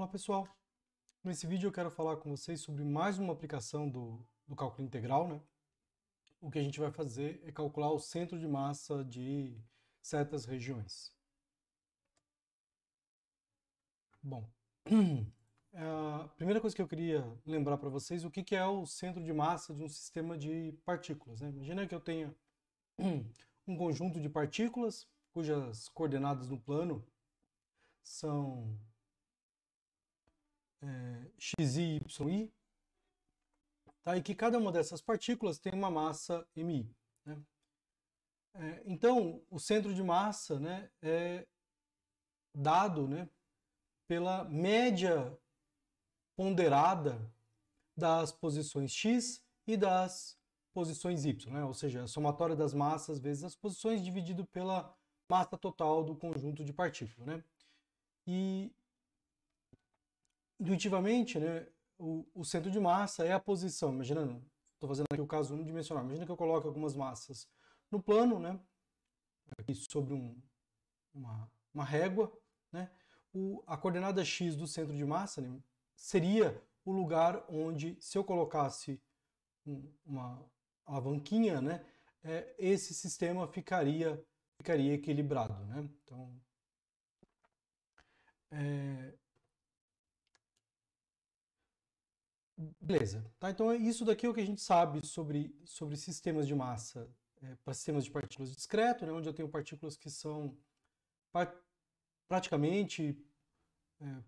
Olá pessoal, nesse vídeo eu quero falar com vocês sobre mais uma aplicação do cálculo integral, né? O que a gente vai fazer é calcular o centro de massa de certas regiões. Bom, a primeira coisa que eu queria lembrar para vocês, o que é o centro de massa de um sistema de partículas, né? Imagina que eu tenha um conjunto de partículas cujas coordenadas no plano são x, y, y, tá? E que cada uma dessas partículas tem uma massa mi. Né? Então, o centro de massa, né, é dado, né, pela média ponderada das posições x e das posições y, né? Ou seja, a somatória das massas vezes as posições dividido pela massa total do conjunto de partículas. Né? E, intuitivamente, né, o centro de massa é a posição. Imaginando, estou fazendo aqui o caso unidimensional. Imagina que eu coloco algumas massas no plano, né, aqui sobre uma régua, né, a coordenada x do centro de massa, né, seria o lugar onde, se eu colocasse uma alavanquinha, né, esse sistema ficaria equilibrado. Né? Então, beleza. Tá? Então, isso daqui é o que a gente sabe sobre sistemas de massa para sistemas de partículas discreto, né, onde eu tenho partículas que são praticamente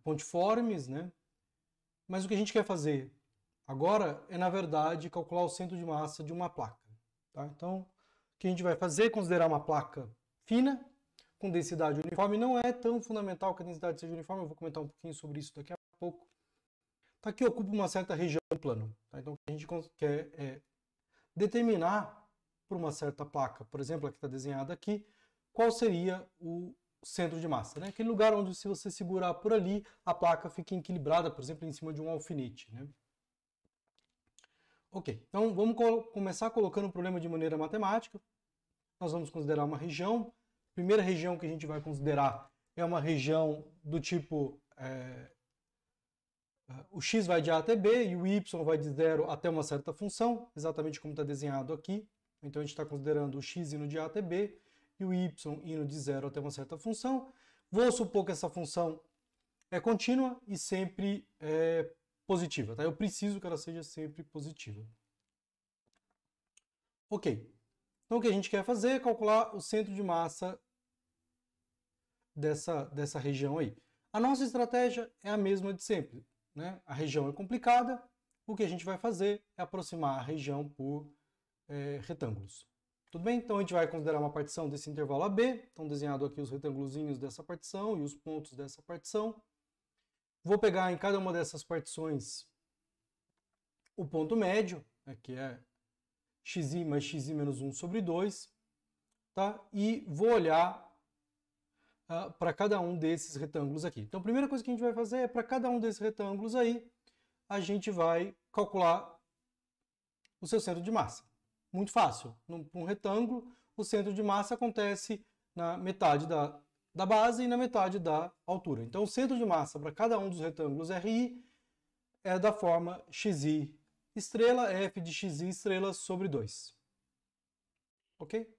pontiformes, né? Mas o que a gente quer fazer agora é, na verdade, calcular o centro de massa de uma placa. Tá? Então, o que a gente vai fazer é considerar uma placa fina, com densidade uniforme. Não é tão fundamental que a densidade seja uniforme, eu vou comentar um pouquinho sobre isso daqui a pouco. Tá, que ocupa uma certa região do plano. Tá? Então, o que a gente quer é determinar por uma certa placa, por exemplo, a que está desenhada aqui, qual seria o centro de massa, né? Aquele lugar onde, se você segurar por ali, a placa fica equilibrada, por exemplo, em cima de um alfinete. Né? Ok, então vamos começar colocando o problema de maneira matemática. Nós vamos considerar uma região. A primeira região que a gente vai considerar é uma região do tipo o x vai de A até B e o y vai de 0 até uma certa função, exatamente como está desenhado aqui. Então a gente está considerando o x indo de A até B e o y indo de 0 até uma certa função. Vou supor que essa função é contínua e sempre positiva. Tá? Eu preciso que ela seja sempre positiva. Ok. Então o que a gente quer fazer é calcular o centro de massa dessa região aí. A nossa estratégia é a mesma de sempre. Né? A região é complicada, o que a gente vai fazer é aproximar a região por retângulos. Tudo bem? Então a gente vai considerar uma partição desse intervalo AB. Estão desenhados aqui os retângulozinhos dessa partição e os pontos dessa partição. Vou pegar em cada uma dessas partições o ponto médio, né, que é xi mais xi menos 1 sobre 2. Tá? E vou olhar para cada um desses retângulos aqui. Então a primeira coisa que a gente vai fazer é, para cada um desses retângulos aí, a gente vai calcular o seu centro de massa. Muito fácil. Num retângulo, o centro de massa acontece na metade da base e na metade da altura. Então o centro de massa para cada um dos retângulos RI é da forma xi estrela, f de xi estrela sobre 2. Ok?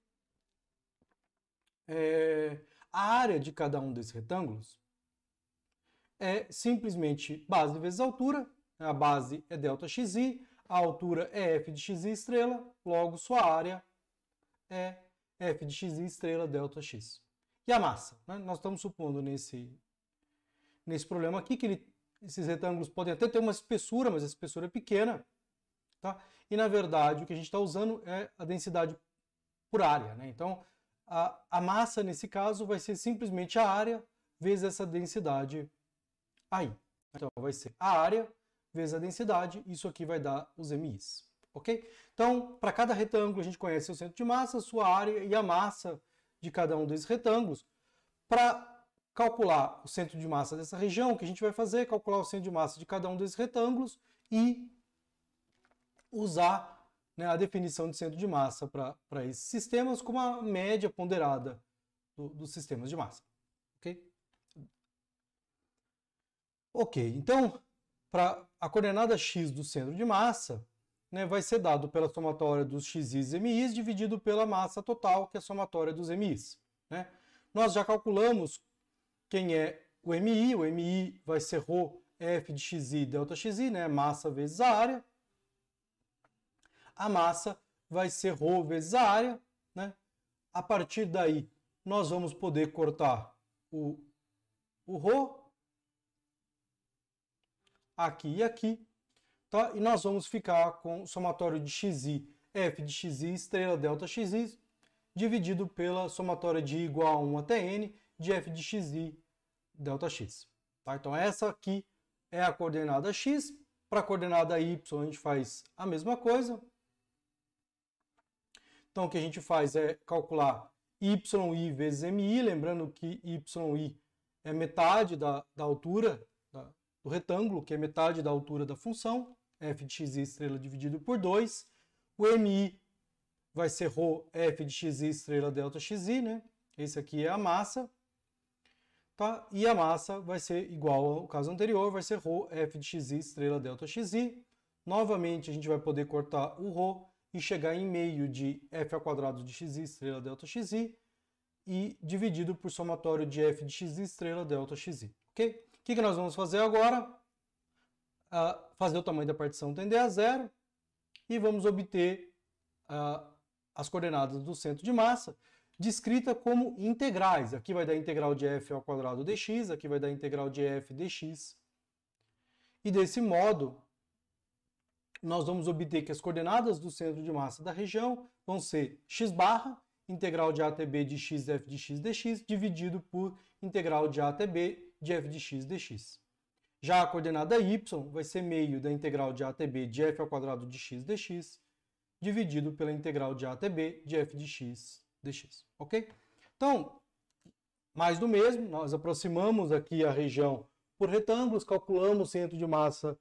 A área de cada um desses retângulos é simplesmente base vezes altura. A base é ΔXi, a altura é f de xi estrela, logo sua área é f de xi estrela ΔX. E a massa? Né? Nós estamos supondo nesse problema aqui que esses retângulos podem até ter uma espessura, mas a espessura é pequena. Tá? E na verdade o que a gente está usando é a densidade por área. Né? Então a massa nesse caso vai ser simplesmente a área vezes essa densidade aí. Então vai ser a área vezes a densidade, isso aqui vai dar os MIs. Ok? Então, para cada retângulo a gente conhece o centro de massa, sua área e a massa de cada um desses retângulos. Para calcular o centro de massa dessa região, o que a gente vai fazer é calcular o centro de massa de cada um desses retângulos e usar, né, a definição de centro de massa para esses sistemas como a média ponderada dos sistemas de massa. Ok? Ok, então, para a coordenada x do centro de massa, né, vai ser dado pela somatória dos xis e mi's dividido pela massa total, que é a somatória dos mi's. Né? Nós já calculamos quem é o mi vai ser ρ f de xi delta xi, né, massa vezes a área. A massa vai ser ρ vezes a área. Né? A partir daí, nós vamos poder cortar o ρ aqui e aqui, tá? E nós vamos ficar com o somatório de xi, f de xi, estrela delta xi, dividido pela somatória de igual a 1 até n de f de xi delta x. Tá? Então essa aqui é a coordenada x. Para a coordenada y a gente faz a mesma coisa. Então o que a gente faz é calcular yi vezes mi, lembrando que yi é metade da altura do retângulo, que é metade da altura da função, f de xi estrela dividido por 2. O mi vai ser ρ f de xi estrela delta xi, né? Esse aqui é a massa. Tá? E a massa vai ser igual ao caso anterior, vai ser ρ f de xi estrela delta xi. Novamente a gente vai poder cortar o ρ e chegar em meio de f ao quadrado de xi estrela delta xi e dividido por somatório de f de xi estrela delta xi. Ok? O que nós vamos fazer agora? Fazer o tamanho da partição tender a zero e vamos obter as coordenadas do centro de massa, descrita como integrais. Aqui vai dar integral de f ao quadrado dx, aqui vai dar integral de f dx. E desse modo, nós vamos obter que as coordenadas do centro de massa da região vão ser x barra, integral de a até b de x f de x dx, dividido por integral de a até b de f de x dx. Já a coordenada y vai ser meio da integral de a até b de f ao quadrado de x dx, dividido pela integral de a até b de f de x dx. Ok? Então, mais do mesmo, nós aproximamos aqui a região por retângulos, calculamos o centro de massa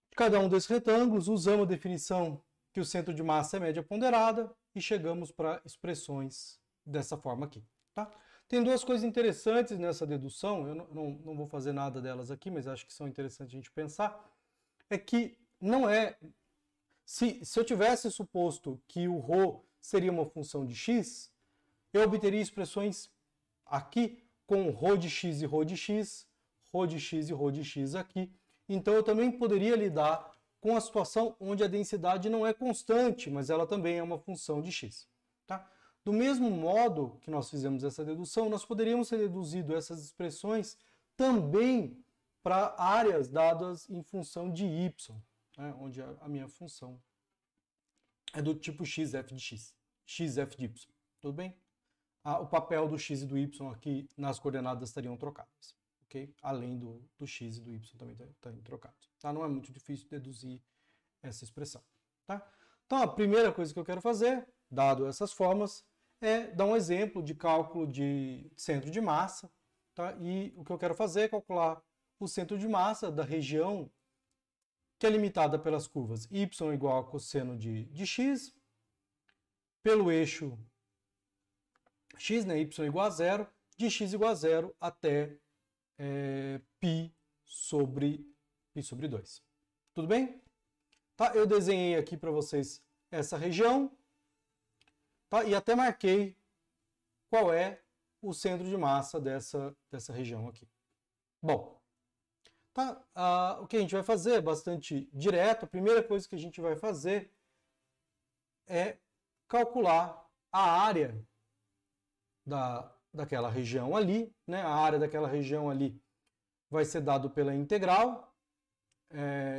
de cada um desses retângulos, usamos a definição que o centro de massa é média ponderada e chegamos para expressões dessa forma aqui. Tá? Tem duas coisas interessantes nessa dedução, eu não vou fazer nada delas aqui, mas acho que são interessantes a gente pensar, é que não é... Se eu tivesse suposto que o ρ seria uma função de x, eu obteria expressões aqui com ρ de x e ρ de x, ρ de x e ρ de x aqui. Então eu também poderia lidar com a situação onde a densidade não é constante, mas ela também é uma função de x. Tá? Do mesmo modo que nós fizemos essa dedução, nós poderíamos ter deduzido essas expressões também para áreas dadas em função de y, né, onde a minha função é do tipo xf de x, xf de y. Tudo bem? O papel do x e do y aqui nas coordenadas estariam trocadas. Okay? Além do x e do y também estariam trocados. Tá? Não é muito difícil deduzir essa expressão. Tá? Então a primeira coisa que eu quero fazer, dado essas formas, é dar um exemplo de cálculo de centro de massa. Tá? E o que eu quero fazer é calcular o centro de massa da região que é limitada pelas curvas y igual a cosseno de x, pelo eixo x, né, y igual a zero, de x igual a zero até π sobre 2. Tudo bem? Tá? Eu desenhei aqui para vocês essa região, tá? E até marquei qual é o centro de massa dessa região aqui. Bom, tá? O que a gente vai fazer é bastante direto. A primeira coisa que a gente vai fazer é calcular a área daquela região ali, né? A área daquela região ali vai ser dado pela integral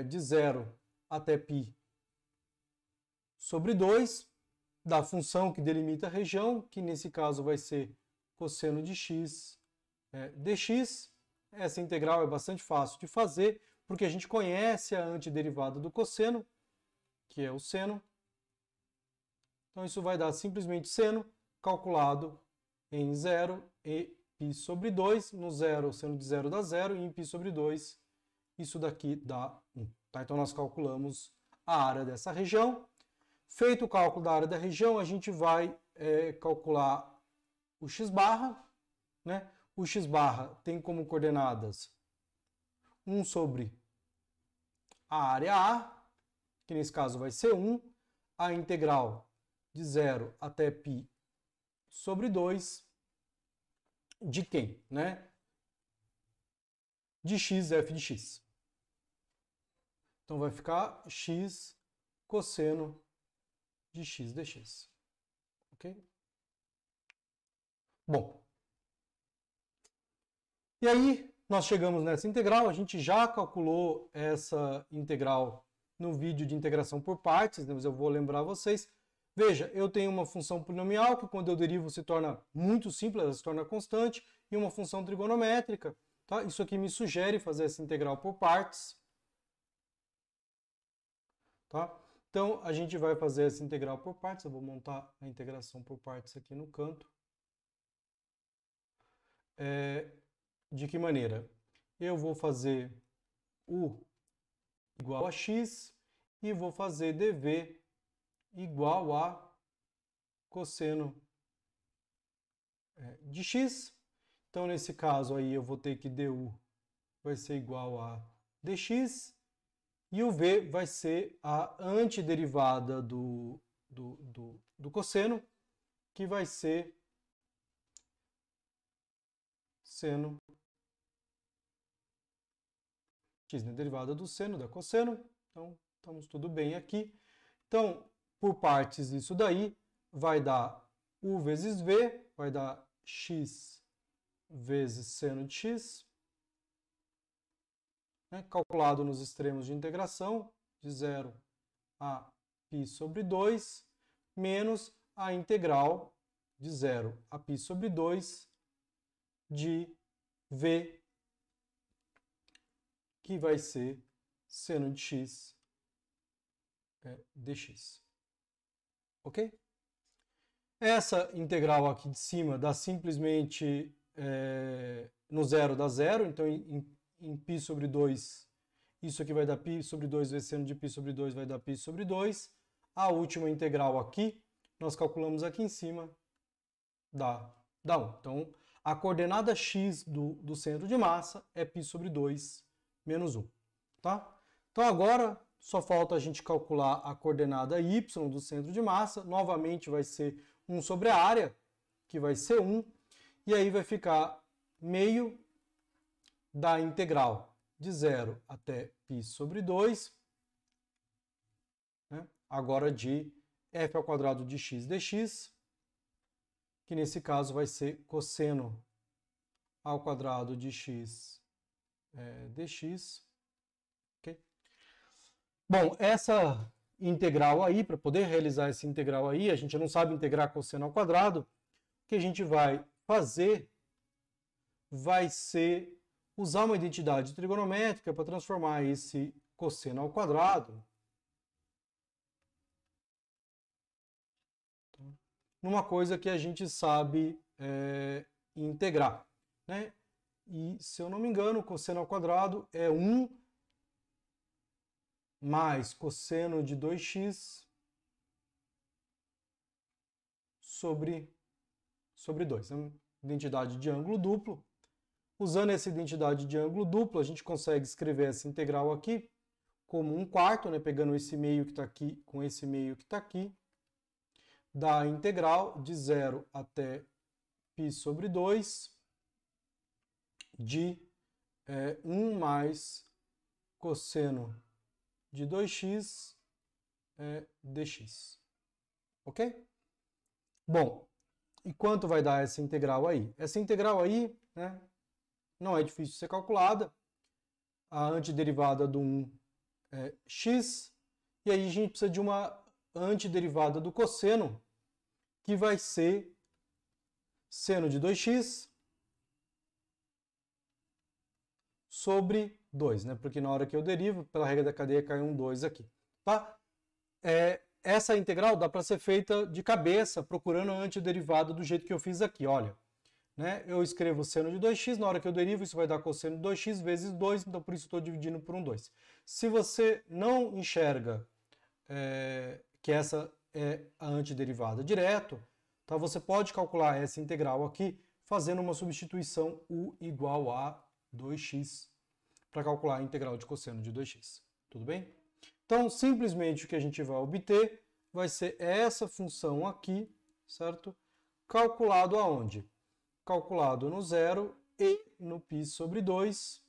de 0 até π sobre 2 da função que delimita a região, que nesse caso vai ser cosseno de x dx. Essa integral é bastante fácil de fazer, porque a gente conhece a antiderivada do cosseno, que é o seno. Então isso vai dar simplesmente seno calculado em 0 e π sobre 2. No 0, o seno de 0 dá 0, e em π sobre 2, isso daqui dá 1. Tá? Então nós calculamos a área dessa região. Feito o cálculo da área da região, a gente vai calcular o x barra, né? O x barra tem como coordenadas 1 sobre a área A, que nesse caso vai ser 1, a integral de 0 até π sobre 2 de quem? Né? De x f de x. Então vai ficar x cosseno de x dx. Ok? Bom. E aí, nós chegamos nessa integral, a gente já calculou essa integral no vídeo de integração por partes, né, mas eu vou lembrar vocês. Veja, eu tenho uma função polinomial que quando eu derivo se torna muito simples, ela se torna constante, e uma função trigonométrica. Tá? Isso aqui me sugere fazer essa integral por partes. Tá? Então, a gente vai fazer essa integral por partes, eu vou montar a integração por partes aqui no canto. De que maneira? Eu vou fazer u igual a x e vou fazer dv igual a cosseno de x. Então, nesse caso aí, eu vou ter que du vai ser igual a dx e o v vai ser a antiderivada do cosseno, que vai ser seno x, né? Derivada do seno, da cosseno. Então, estamos tudo bem aqui. Então, por partes isso daí, vai dar u vezes v, vai dar x vezes seno de x, né? Calculado nos extremos de integração, de 0 a π sobre 2, menos a integral de 0 a π sobre 2 de v, que vai ser seno de x dx. Ok? Essa integral aqui de cima dá simplesmente no zero dá zero, então em π sobre 2, isso aqui vai dar π sobre 2 vezes seno de π sobre 2 vai dar π sobre 2. A última integral aqui, nós calculamos aqui em cima, dá 1. Então, a coordenada x do centro de massa é π sobre 2 menos 1. Tá? Então, agora só falta a gente calcular a coordenada y do centro de massa. Novamente vai ser 1 sobre a área, que vai ser 1. E aí vai ficar meio da integral de 0 até π sobre 2, né? Agora de f ao quadrado de x dx, que nesse caso vai ser cosseno ao quadrado de x dx. Okay? Bom, essa integral aí, para poder realizar essa integral aí, a gente não sabe integrar cosseno ao quadrado. O que a gente vai fazer vai ser usar uma identidade trigonométrica para transformar esse cosseno ao quadrado numa coisa que a gente sabe integrar, né? E, se eu não me engano, cosseno ao quadrado é 1 mais cosseno de 2x sobre 2. É uma identidade de ângulo duplo. Usando essa identidade de ângulo duplo, a gente consegue escrever essa integral aqui como 1/4, né? Pegando esse meio que está aqui com esse meio que está aqui, da integral de 0 até π sobre 2 de 1 mais cosseno de 2x dx. Ok? Bom, e quanto vai dar essa integral aí? Essa integral aí, né, não é difícil de ser calculada. A antiderivada do 1 é x, e aí a gente precisa de uma antiderivada do cosseno, que vai ser seno de 2x sobre 2, né? Porque na hora que eu derivo, pela regra da cadeia, cai um 2 aqui. Tá? Essa integral dá para ser feita de cabeça, procurando a antiderivada do jeito que eu fiz aqui. Olha, né? Eu escrevo seno de 2x, na hora que eu derivo, isso vai dar cosseno de 2x vezes 2, então por isso estou dividindo por 2. Se você não enxerga que essa é a antiderivada direto, tá? Você pode calcular essa integral aqui fazendo uma substituição u igual a 2x para calcular a integral de cosseno de 2x. Tudo bem? Então, simplesmente o que a gente vai obter vai ser essa função aqui, certo? Calculado aonde? Calculado no zero e no π sobre 2.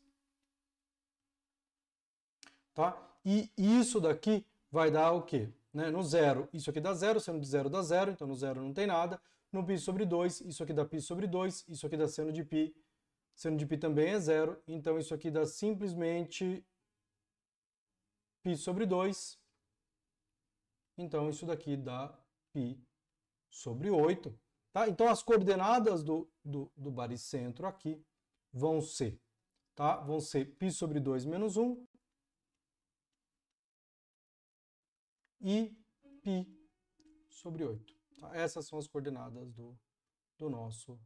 Tá? E isso daqui vai dar o quê? Né? No zero, isso aqui dá zero, seno de zero dá zero, então no zero não tem nada. No π sobre 2, isso aqui dá π sobre 2, isso aqui dá seno de π também é zero, então isso aqui dá simplesmente π sobre 2, então isso daqui dá π sobre 8. Tá? Então as coordenadas do baricentro aqui vão ser, tá? Vão ser π sobre 2 menos 1 e π sobre 8. Tá? Essas são as coordenadas do nosso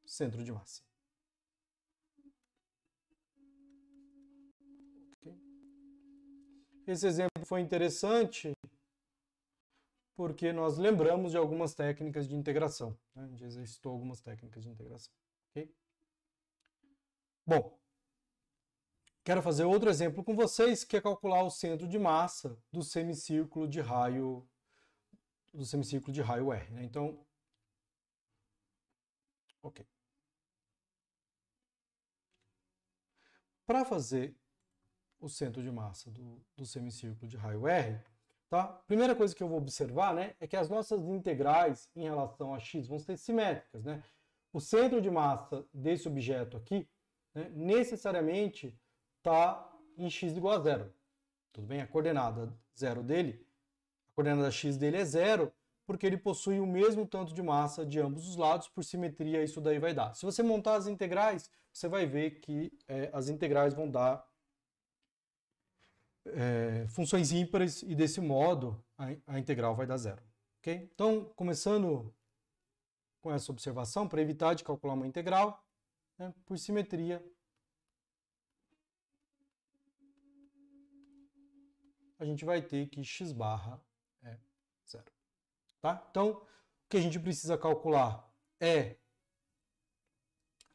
centro de massa. Okay. Esse exemplo foi interessante porque nós lembramos de algumas técnicas de integração. Né? A gente exercitou algumas técnicas de integração. Okay? Bom, quero fazer outro exemplo com vocês, que é calcular o centro de massa do semicírculo de raio R. Né? Então, ok. Para fazer o centro de massa do semicírculo de raio R, tá? Primeira coisa que eu vou observar, né, é que as nossas integrais em relação a x vão ser simétricas, né? O centro de massa desse objeto aqui, né, necessariamente está em x igual a zero. Tudo bem? A coordenada a coordenada x dele é zero, porque ele possui o mesmo tanto de massa de ambos os lados, por simetria isso daí vai dar. Se você montar as integrais, você vai ver que as integrais vão dar funções ímpares e desse modo a integral vai dar zero. Okay? Então, começando com essa observação, para evitar de calcular uma integral, né, por simetria, a gente vai ter que x barra é zero. Tá? Então, o que a gente precisa calcular é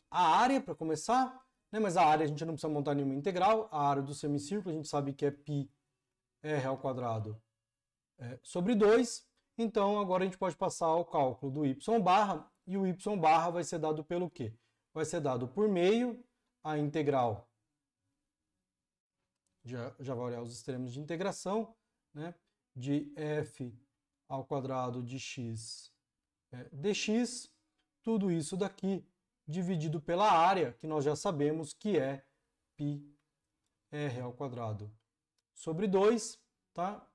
a área, para começar, né? Mas a área a gente não precisa montar nenhuma integral. A área do semicírculo a gente sabe que é πr ao quadrado sobre 2. Então, agora a gente pode passar ao cálculo do y barra, e o y barra vai ser dado pelo quê? Vai ser dado por meio a integral, já vai olhar os extremos de integração, né? De f ao quadrado de x dx, tudo isso daqui dividido pela área, que nós já sabemos que é πr ao quadrado sobre 2, tá?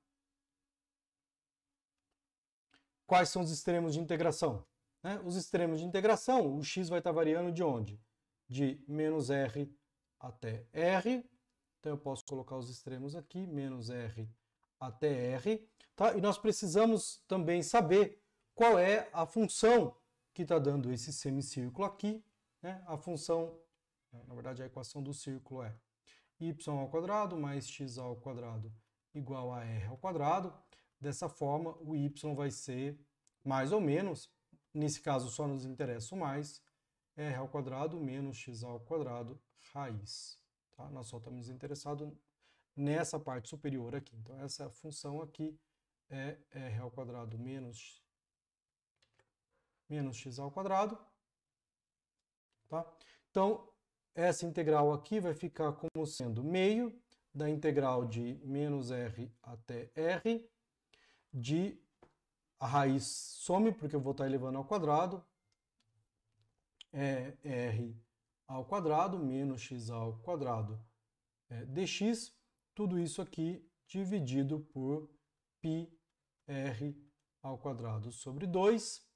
Quais são os extremos de integração? Né? Os extremos de integração, o x vai estar variando de onde? De menos r até r, então eu posso colocar os extremos aqui, menos r até r, tá? E nós precisamos também saber qual é a função que está dando esse semicírculo aqui, né? A função, na verdade a equação do círculo é y ao quadrado mais x ao quadrado igual a r ao quadrado. Dessa forma, o y vai ser mais ou menos, nesse caso só nos interessa o mais, r ao quadrado menos x ao quadrado raiz. Tá? Nós só estamos interessados nessa parte superior aqui. Então, essa função aqui é r ao quadrado menos x ao quadrado. Tá? Então, essa integral aqui vai ficar como sendo meio da integral de menos r até r, de a raiz some, porque eu vou estar elevando ao quadrado, é r ao quadrado menos x ao quadrado dx, tudo isso aqui dividido por πr ao quadrado sobre 2.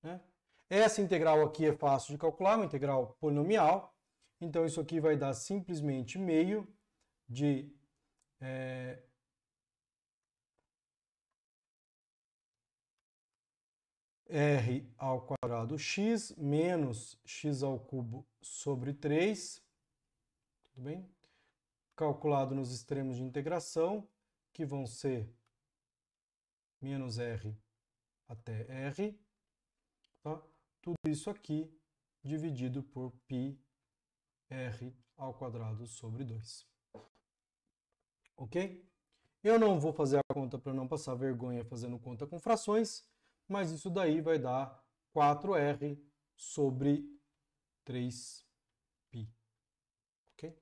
Né? Essa integral aqui é fácil de calcular, uma integral polinomial, então isso aqui vai dar simplesmente meio de r ao quadrado x menos x ao cubo sobre 3, tudo bem? Calculado nos extremos de integração, que vão ser menos r até r, tá? Tudo isso aqui dividido por πr ao quadrado sobre 2. Ok? Eu não vou fazer a conta para não passar vergonha fazendo conta com frações, mas isso daí vai dar 4R sobre 3π. Ok?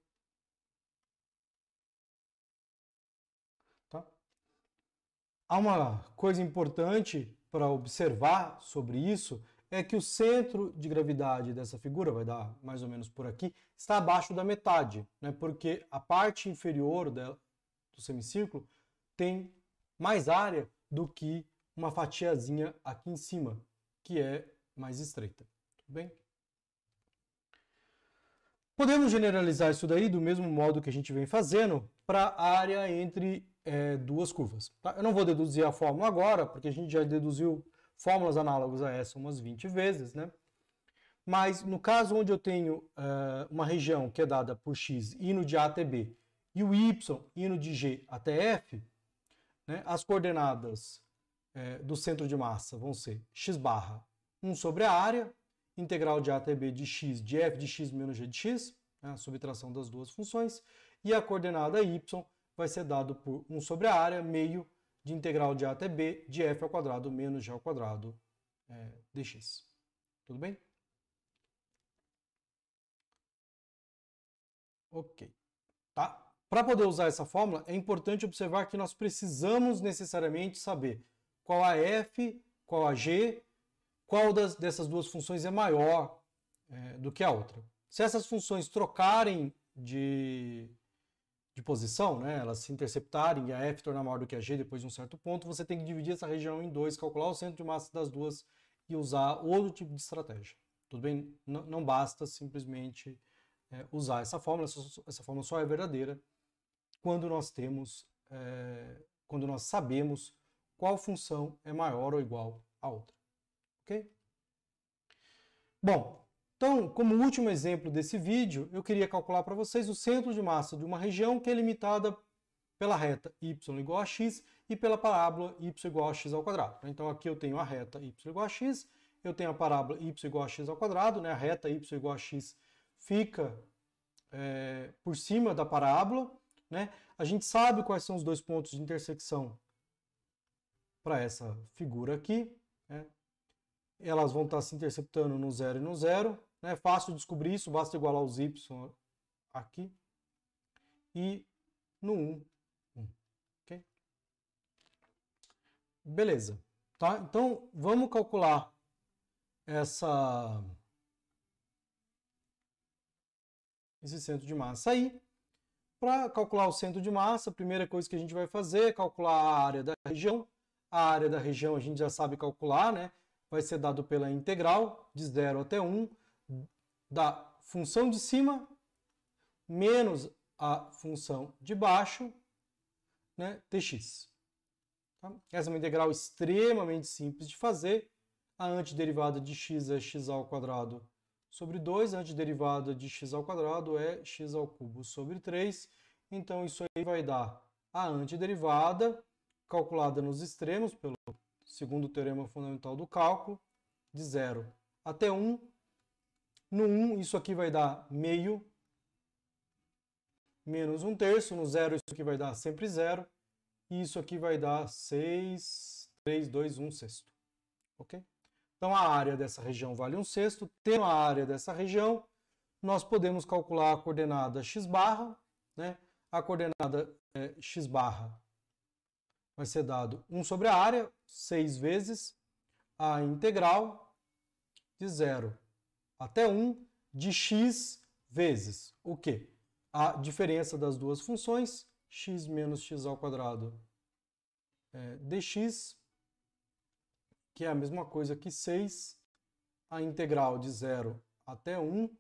Tá? Há uma coisa importante para observar sobre isso, é que o centro de gravidade dessa figura, vai dar mais ou menos por aqui, está abaixo da metade, né? Porque a parte inferior do semicírculo tem mais área do que uma fatiazinha aqui em cima, que é mais estreita. Tudo bem? Podemos generalizar isso daí do mesmo modo que a gente vem fazendo para a área entre duas curvas. Tá? Eu não vou deduzir a fórmula agora, porque a gente já deduziu fórmulas análogas a essa umas 20 vezes, né? Mas no caso onde eu tenho uma região que é dada por x indo de A até B e o y indo de G até F, né, as coordenadas do centro de massa vão ser x barra 1 sobre a área, integral de A até B de x de f de x menos g de x, né, a subtração das duas funções, e a coordenada y vai ser dado por 1 sobre a área, meio de integral de A até B de f ao quadrado menos g ao quadrado dx. Tudo bem? Ok. Tá? Para poder usar essa fórmula, é importante observar que nós precisamos necessariamente saber qual a f, qual a g, qual dessas duas funções é maior do que a outra. Se essas funções trocarem de posição, né, elas se interceptarem e a f tornar maior do que a g depois de um certo ponto, você tem que dividir essa região em dois, calcular o centro de massa das duas e usar outro tipo de estratégia. Tudo bem? Não basta simplesmente usar essa fórmula só é verdadeira quando nós quando nós sabemos qual função é maior ou igual à outra. Ok? Bom, então, como último exemplo desse vídeo, eu queria calcular para vocês o centro de massa de uma região que é limitada pela reta y igual a x e pela parábola y igual a x ao quadrado. Então aqui eu tenho a reta y igual a x, eu tenho a parábola y igual a x ao quadrado, né? A reta y igual a x fica por cima da parábola, né? A gente sabe quais são os dois pontos de intersecção para essa figura aqui, né? Elas vão estar se interceptando no 0 e no 0. É fácil descobrir isso, basta igualar os y aqui e no 1. Okay? Beleza. Tá? Então, vamos calcular esse centro de massa aí. Para calcular o centro de massa, a primeira coisa que a gente vai fazer é calcular a área da região. A área da região a gente já sabe calcular, né? Vai ser dado pela integral de 0 até 1 da função de cima menos a função de baixo, né, dx. Tá? Essa é uma integral extremamente simples de fazer. A antiderivada de x é x ao quadrado sobre 2, a antiderivada de x ao quadrado é x ao cubo sobre 3. Então isso aí vai dar a antiderivada calculada nos extremos pelo segundo teorema fundamental do cálculo, de 0 até 1. No 1, isso aqui vai dar meio menos 1/3. No 0, isso aqui vai dar sempre 0. E isso aqui vai dar 6, 3, 2, 1/6. Ok? Então, a área dessa região vale 1/6. Tendo a área dessa região, nós podemos calcular a coordenada x barra, né? A coordenada x barra vai ser dado 1 sobre a área, 6 vezes a integral de 0 até 1 de x vezes o quê? A diferença das duas funções, x menos x ao quadrado dx, que é a mesma coisa que 6, a integral de 0 até 1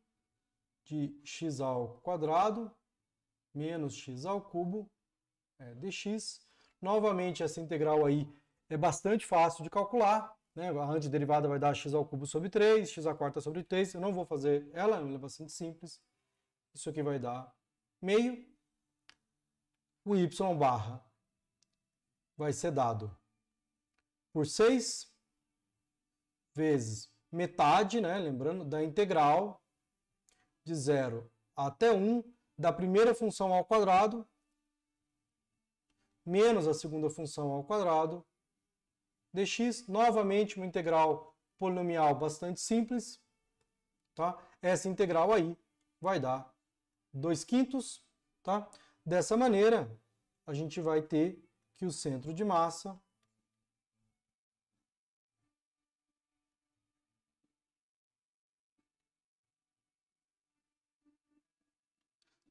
de x ao quadrado menos x ao cubo dx. Novamente, essa integral aí é bastante fácil de calcular, né? A antiderivada vai dar x ao cubo sobre 3, x à quarta sobre 3. Eu não vou fazer ela, ela é bastante simples. Isso aqui vai dar meio. O y barra vai ser dado por 6 vezes metade, né? Lembrando, da integral de 0 até 1 da primeira função ao quadrado menos a segunda função ao quadrado dx, novamente uma integral polinomial bastante simples, tá? Essa integral aí vai dar 2/5, tá? Dessa maneira, a gente vai ter que o centro de massa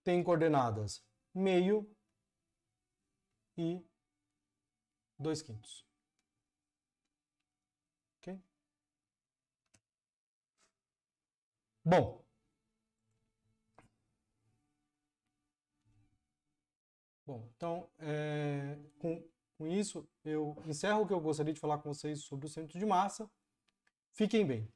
tem coordenadas meio e 2/5. Ok? Bom, então, com isso, eu encerro o que eu gostaria de falar com vocês sobre o centro de massa. Fiquem bem.